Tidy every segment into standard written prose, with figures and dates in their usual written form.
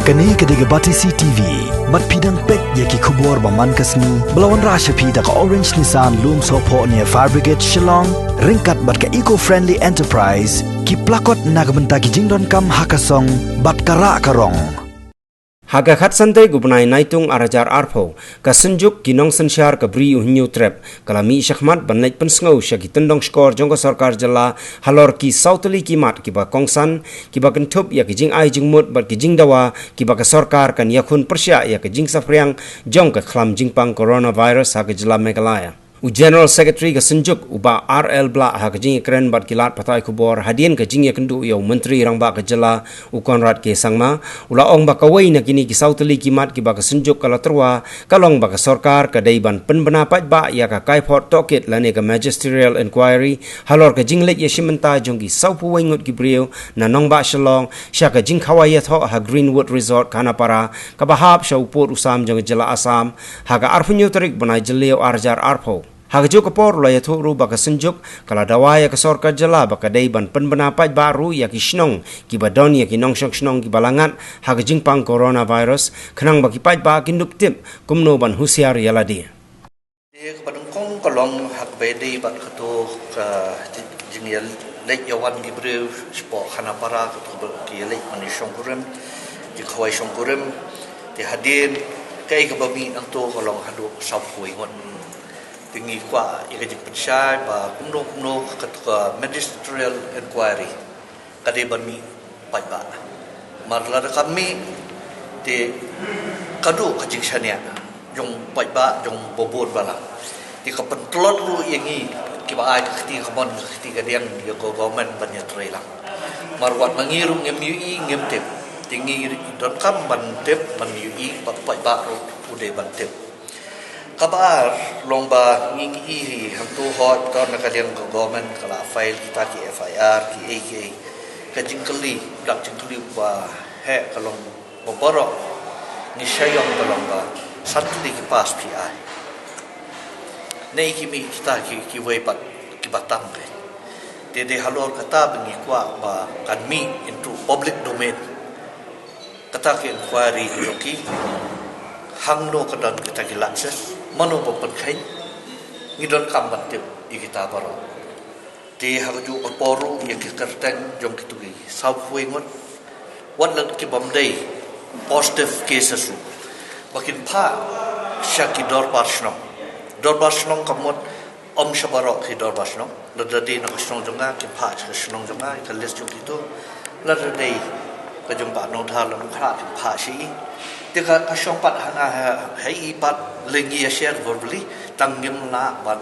Kani kediga Batisi TV, mat pidang pek yaki kubur baman kasni, belawan rasha pida ka Orange Nissan Loom Sopo near Fire Brigade Shillong, ringkat bat ka eco-friendly enterprise, ki plakot nagbenta ki jingdon kam hakasong, bat kara karong. Haga khat santai gubnai naitung arajar arpo ka senjuk ginong sensyar ka bri uhnyu trap kalami syahmat banlait pensngau syaki tendong skor jongko sarkar jala halor ki sautali kimat ki ba kongsan ki ba kentup ya ki jing ai jingmut bat ki jing dawa ki ba ka sarkar kan yakun persya ya ki jing safriang jong ka khlam jingpang coronavirus ha ka jala Meghalaya. General Secretary ka senjuk uba RL Bla ha ka jing kren bat kilat patai kubor hadien ka jing ya kendu yo menteri rang ba ka jala u Konrad ke sangma ula ong ba ka wai na kini ki sautali kimat ki ba ka senjuk kala terwa kalong ba ka sarkar ka daiban penbenapat ba ya ka kai port tokit lane ka magisterial inquiry halor ka jing let ya shimenta jong ki saupu wengut ki brio na nong ba shalong sya ka jing khawaya tho ha Greenwood Resort Kanapara ka bahap sya upur usam jong jala Assam ha ka arpunyo tarik banai jelio arjar arpo. Hagjo kapor la yato ru baka senjuk kala dawaya ka sorka jala baka daiban penbenapat baru ya ki snong ki badon ya ki nongshok snong ki balangat hagjing pang coronavirus khnang baki pai ba kinduk tip kumno ban husiar yaladi e kadang kong kolong hak bedi bat katu ka jingyal lek yawan ki brew spo Kanapara katu ki lek mani shongkurem ki khawai shongkurem ti hadin kai ka bami ang to kolong hadu sap kuai ngon tinggi kwa ikajik pensyai ba kumno ketua magisterial inquiry kadiban mi pai ba marla kami di kadu kajik syania jong pai ba jong bobor bala di kapentlot ru yangi kiba ai kiti kamon kiti kadiang dia government banyak trailang marwat mangiru ngem ui ngem tep tinggi don kam ban tep ban ui pai ba ude ban tep kabar lomba ngingi hantu hot ton nakalian ke government kala file kita ki FIR ki AK kajingkeli dak jingkeli ba he kalong boborok ni syayong lomba satu di pas PI nei kimi kita ki wepat ki batang ke de halor kata bengi kwa ba kan mi into public domain kata ki inquiry ki hangno kadan kita ki lakses mano bopan kai ngidon kamban tip ikita baro di haju oporu ya ki kerteng jong kitugi sabwe ngot wadlat ki bamdai positive cases bakin pa syaki dor barsno kamot om shabaro ki dor barsno ladadi na kasnong jonga ki pa kasnong jonga ka les jong itu ladadi ka jong pa no thal no khra ki pa shi tika kasyong pat hana hai pat lengi ya share verbally tanggim la ban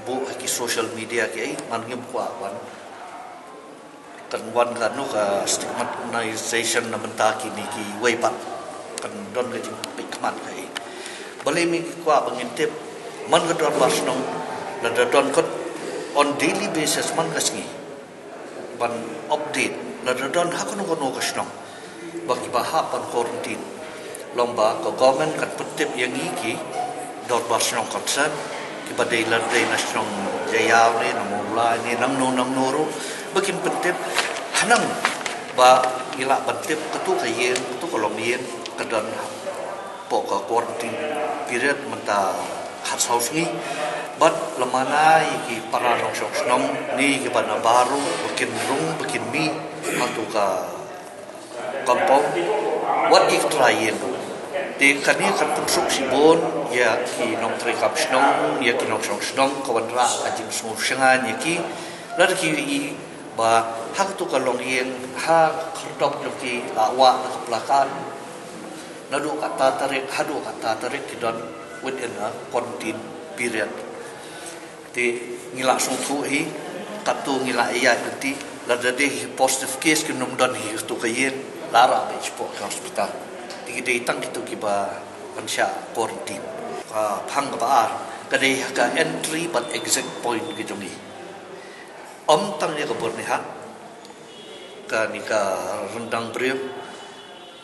bu ki social media ki mangim kwa ban kan wan kan no ka stigmatization na mentaki ni ki way pat kan don ka jing pikmat kai bale mi kwa bangintip man ka don basnong na don kot on daily basis man kasngi ban update na don hakon ko no kasnong bagi bahapan quarantine lomba ke government kan petip yang iki dor basnong concern ki badai ladai nasional jayau ni namula ni nang nuru bakin petip hanang ba gila petip ketu kayen ketu kolomien kedan pok quarantine period menta hat house ni bat lemana iki para nong ni ki bana baru bakin rung bakin mi atu ka kampung what if trying di kani kan pensuk sibon ya ki nong tri kap snong ya ki nong snong kawan ra ajim semua sengan ya ki lar ki ba hak tu kalong yang hak kherdop ki lawa na keplakan nadu kata tarik ki don within a quarantine period di ngila sungsu hi katu ngila iya nanti lar jadi positive case ki nom don hi tu kayen lara be sport hospital tigide tang kitu kiba ansha quarantine ka phang ba kade ka entry but exit point ki jongi om tang ya kabur ni ha ka ni ka rendang brem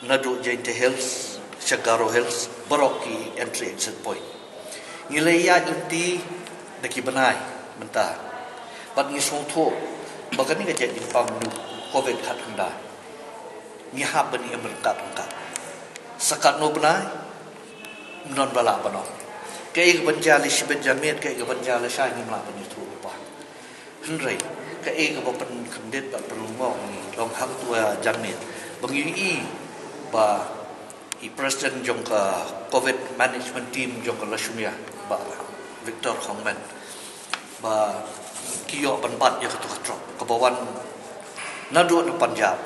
nadu jainte health Shagaro Hills baroki entry exit point ngilaya inti daki banai mentah bat ngi song tho bagani ka jadi pam covid khat handa ngihap bani merkat sakat no benai non bala banon kai banjali sibet jamit kai banjali sha ni mla bani tu pa henrei kai ga pen kemdet ba perlungong ni long hak tua jamit bangi ba i president jong ka covid management team jong ka lasumia ba Victor Khongman ba kiyo banbat ya ketu katrok kebawan nadu na Punjab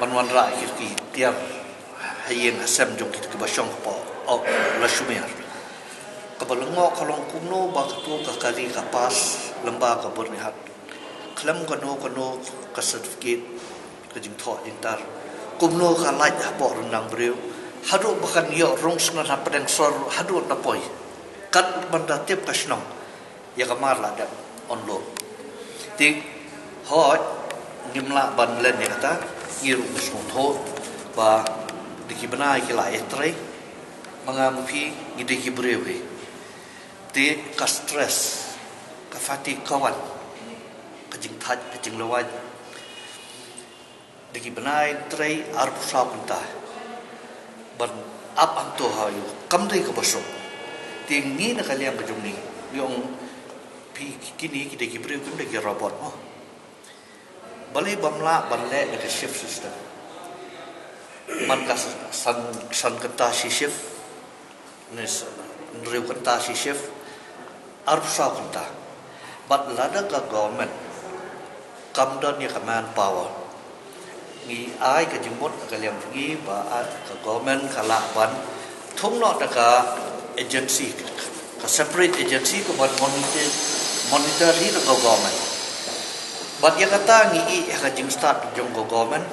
banwan ra ki tiap hayeng asam jong kita kebasyong po o lasumia kebalungo kalong kumno ba ketu ka kali kapas lemba ka bernihat kelam kono ka certificate ka jing tho jing tar kumno ka laj bo rendang breu hadu bahkan yo rong sna padang sor hadu na poi kat banda tiap kasnong ya kamar la dan onlo ti hot nimla ban len ya kata ngiru musmo tho ba dikibana ki la etre mangampi ngide ki brewe ti ka stress ka fatigue kawan ka jing thaj ka jing lawaj dikibana etre arpusa kunta ban ap ang to hayo kamdai ka basok tinggi na kalian kajong ni yung kini kita gibril kun dagi robot mo balai bamla banle de shift system man ka san kata si shift nes nriu kata si shift arsa kata but lada ka government kamdan ya command power ngi ai ka jimot kalian ngi ba ka government kala ban thong no da ka agency ka separate agency ko ban monitor hi the government but ya kata ngi ka jing start jong government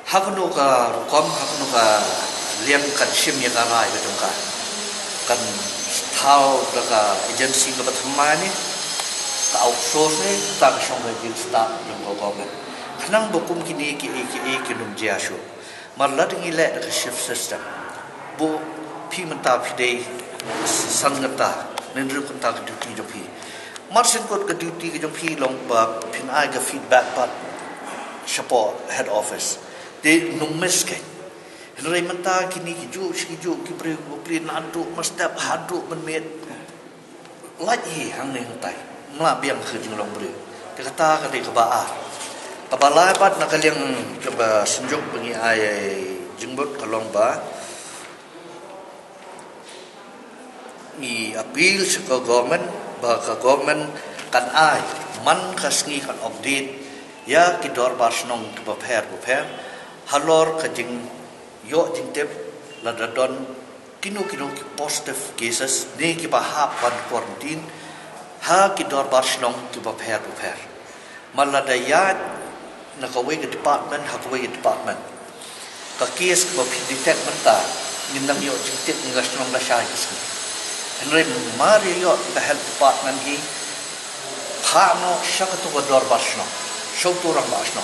hakno ka rukom hakno ka liam kan sim ya ka rai ka jong ka kan thao da agency ka bathamani ka outsource ni ta ka shong ka jing start jong government khnang bokum kini ki num jiashu marlat ngi le ka shift system bo pi menta pi dei sangata nendru kunta ka duty jo pi marsin kot ka duty ka jo pi long ba pin ai ka feedback pat support head office de numis ke rei menta kini ki ju ki pri na adu mastap hadu men met lai hang ne tai mla biang ke jing long bri ka kata ka de ka ba kabala pat na kaliang coba senjuk bengi ai jingbot kalong ba ni appeal sa government ba ka government kan ai man kasngi kan update ya ki dor barsnong ki prepare halor ka jing yo jing tep la dadon kino ki positive cases ni ki bahap ban quarantine ha ki dor barsnong ki prepare maladayat na kawai department ha kawai department ka case ko detect menta nindang yo jing tep ngasnong la shay Henry Mario the health department hi phano shakatu dor basno shauturang basno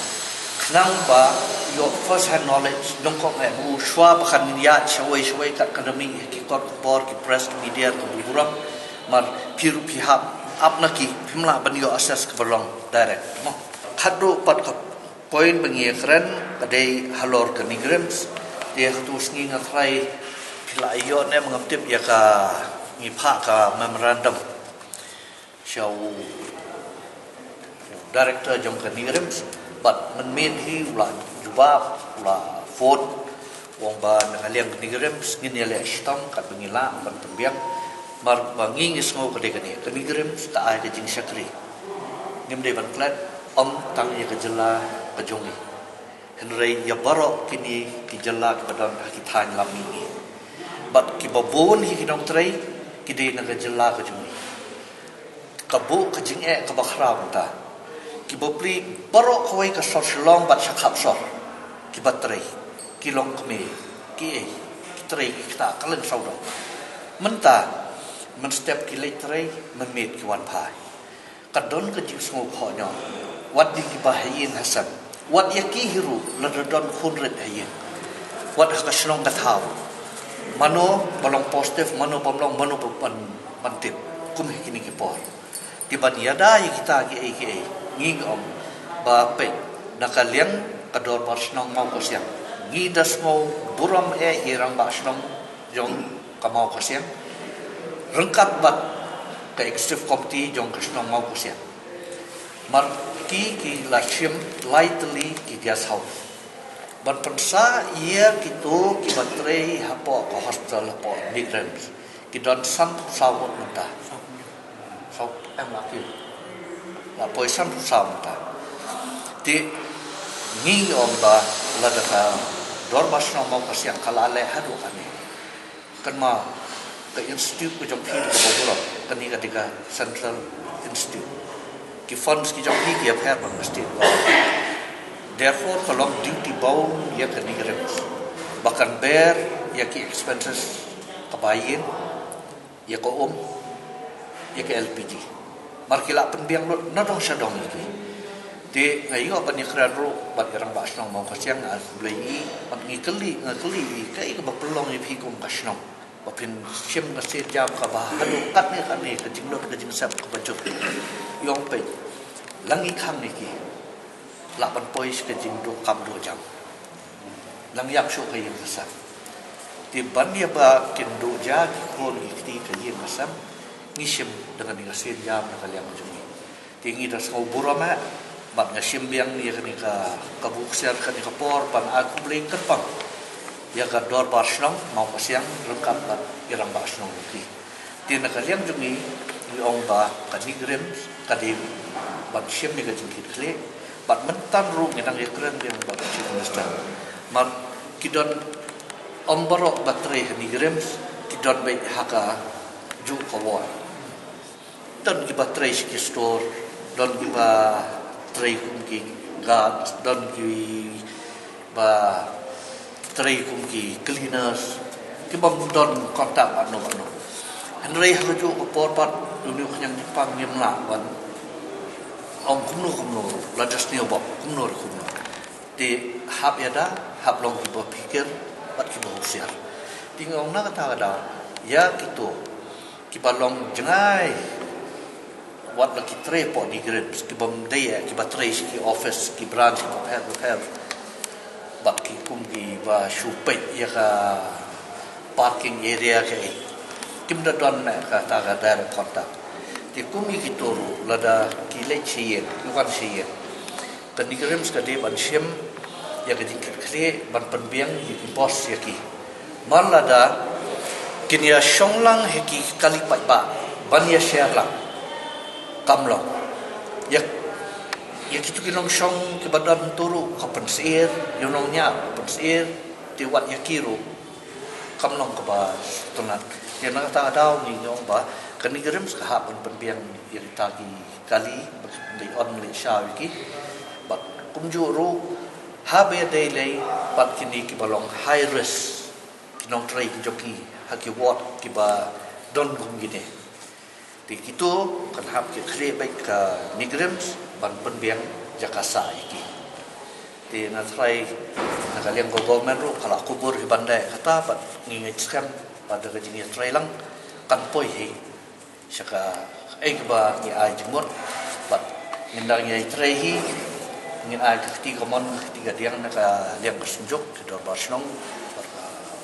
knang ba your first hand knowledge dong ko me bu shwa ba kan ya shawai ka academy ki kor bor ki press media ko buram mar piru pihap apna ki pimla ban yo assess ka belong direct mo khadro pat ka point bengi kren kadai halor ka migrants dia tu sngi ngatrai pila yo ne mangaptip ya ka ni pak ka memorandum show director jong ka nigrams but man made hi la jubab la fort wong ba ngaliang nigrams ngin ya stam ka bengila ban tembiang mar bangi ngisngo ka de ka nigrams ta ai ka jing sakri nim de ban klat om tang ya ka jela ka jongi henrei ya barok kini ki jela ka badan ki than lami ni but ki babon hi ki dong trai kide na gajela ka jumi kabu ka jing ka bakhram ta ki bopli baro khoi ka sor long bat sakhap sor ki batrai ki long kme ki trai ta kalen saudo menta men step ki le trai men met ki wan phai kadon ka jing sngo kho nyo wat di ki bahayin hasan wat yaki hiru la don khunret hayin wat ka shlong ka thau mano balong positif mano balong mano pantip kum kini ki por ti ban yada kita ki nging om ba pe nakaliang kador barsnong mau ko siang ngidas mau buram irang ba shnong jong kamau kasiang rengkat bat ke executive committee jong kashnong mau kasiang mar ki lashim lightly ki gas house ban pensa ia kitu ki batrei hapo ko hospital hapo migrants ki don sam sawot mata sau em laki la poi sam sawot ti ngi om ba la da dor basno mau kasiang kala le hadu kami kan ma ke institute ko jong ki ko bolo kan ni ketika central institute ki funds ki jong ki apher bang mesti therefore kalau duty bound ya kan ni bahkan bear ya ki expenses kabayin ya ko ya ke LPG markila penbiang no dong sadong lagi di ngayo apa ni kerano bat irang basnong mau kasiang asblei bat ngikeli kai ka pelong ni phi kum kasnong bapin sim ngasir jam ka ba hadu kat ni ka jinglot ka jingsap ka bajut yong pe langi kham ni ki la ban pois ka jingdo kam do jam lang yak shu ka yeng sa di ban dia ba kindo ja ki kon ki ka yeng masam ngisim dengan ngasir jam na kaliang jumi tingi das ngau burama bat ngasim biang ni ka kabuksiar ka ni ka por pan aku bling kerpang ya ka dor barsnong mau pasiang lengkap bat irang barsnong ki tin na kaliang jumi ni ong ba ka ni grem ka di bat sim ni ka jingkit kle bat mentan ru ngenang ekran yang bat chief mar kidon omborok baterai ni grem kidon bai haka ju kawon don ki baterai ki store don ki ba tray kum ki guards don ki ba tray kum ki cleaners ki bom don kontak anu henry haju ko porpat dulu yang Jepang ngem la wan om kumno la das ni obok kumno di hab yada hab long ki berpikir bat ki berusiar tingong na kata ada ya gitu ki balong jengai wat lagi tray po ni grip ki bom dia ki batray ki office ki branch ki have bat ki kum ki ba shupet ya ka parking area ke kim da don na ka ta ga dar kontak ti kum ki toru lada ki le chien ki wan chien kan ni grip ska de ban shem ya ga dik kre ban penbiang ki boss ya ki mal lada kinia shonglang he ki kali ba ban ya share lang kamlong ya kitu kinong shong ki badan turu kapan sir yunong nya pensir tiwat ya kiru kamlong ka ba tunat ya na ta daw ni nyong ba kani gerem ska ha penbiang yang tagi kali di on le sha ki ba kumju ru ha be dei le pat kini ki balong high risk kinong trai ki joki ha ki wat ki ba don gum gine di kitu kan hab ki kre baik ka migrants ban penbiang jakasa iki di na try na kalian government ru kala kubur hi bandai kata pat ngi scam pada ka jini try lang kan poi hi saka ba ni ai jmot pat ngindang ngai try hi ngin ai ti komon tiga diang na ka liang kesunjuk ke dor barsnong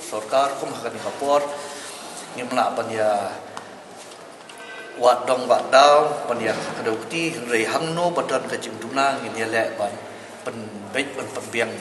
sarkar kum ka ni kapor ngimla pan ya wat dong wat daw pan ya kadauti rei hangno badan ka jingduna ngin ya le ban pen baik ban penbiang